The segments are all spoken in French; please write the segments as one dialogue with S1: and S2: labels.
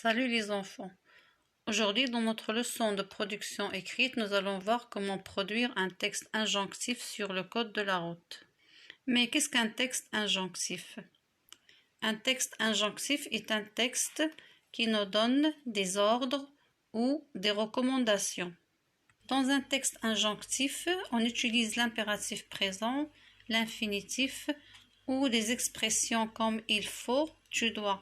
S1: Salut les enfants. Aujourd'hui, dans notre leçon de production écrite, nous allons voir comment produire un texte injonctif sur le code de la route. Mais qu'est-ce qu'un texte injonctif? Un texte injonctif est un texte qui nous donne des ordres ou des recommandations. Dans un texte injonctif, on utilise l'impératif présent, l'infinitif ou des expressions comme il faut, tu dois.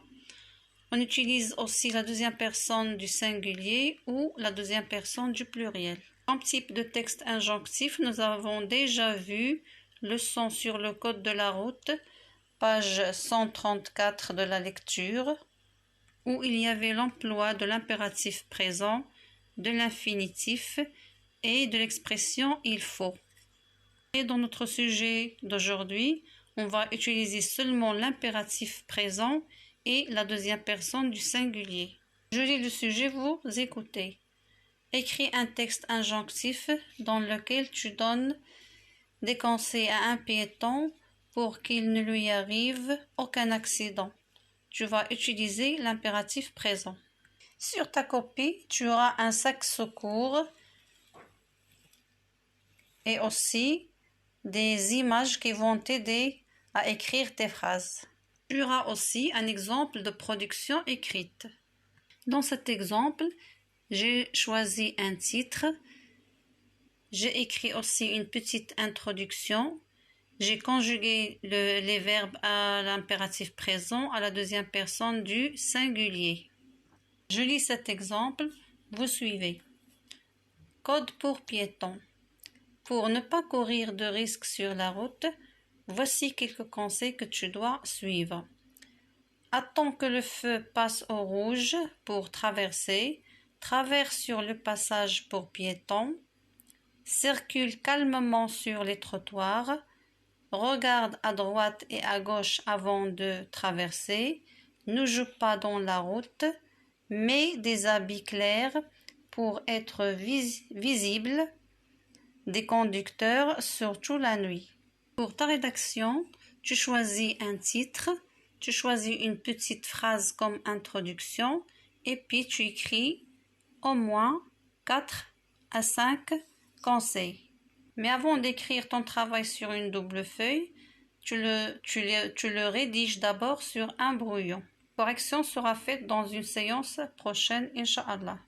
S1: On utilise aussi la deuxième personne du singulier ou la deuxième personne du pluriel. Comme type de texte injonctif, nous avons déjà vu leçon sur le code de la route, page 134 de la lecture, où il y avait l'emploi de l'impératif présent, de l'infinitif et de l'expression il faut. Et dans notre sujet d'aujourd'hui, on va utiliser seulement l'impératif présent et la deuxième personne du singulier. Je lis le sujet, vous écoutez. Écris un texte injonctif dans lequel tu donnes des conseils à un piéton pour qu'il ne lui arrive aucun accident. Tu vas utiliser l'impératif présent. Sur ta copie, tu auras un sac secours et aussi des images qui vont t'aider à écrire tes phrases. Tu auras aussi un exemple de production écrite. Dans cet exemple, j'ai choisi un titre. J'ai écrit aussi une petite introduction. J'ai conjugué les verbes à l'impératif présent à la deuxième personne du singulier. Je lis cet exemple. Vous suivez. Code pour piétons. Pour ne pas courir de risques sur la route, voici quelques conseils que tu dois suivre. Attends que le feu passe au rouge pour traverser. Traverse sur le passage pour piétons. Circule calmement sur les trottoirs. Regarde à droite et à gauche avant de traverser. Ne joue pas dans la route. Mets des habits clairs pour être visible des conducteurs, surtout la nuit. Pour ta rédaction, tu choisis un titre, tu choisis une petite phrase comme introduction et puis tu écris au moins 4 à 5 conseils. Mais avant d'écrire ton travail sur une double feuille, tu le rédiges d'abord sur un brouillon. La correction sera faite dans une séance prochaine, Inch'Allah.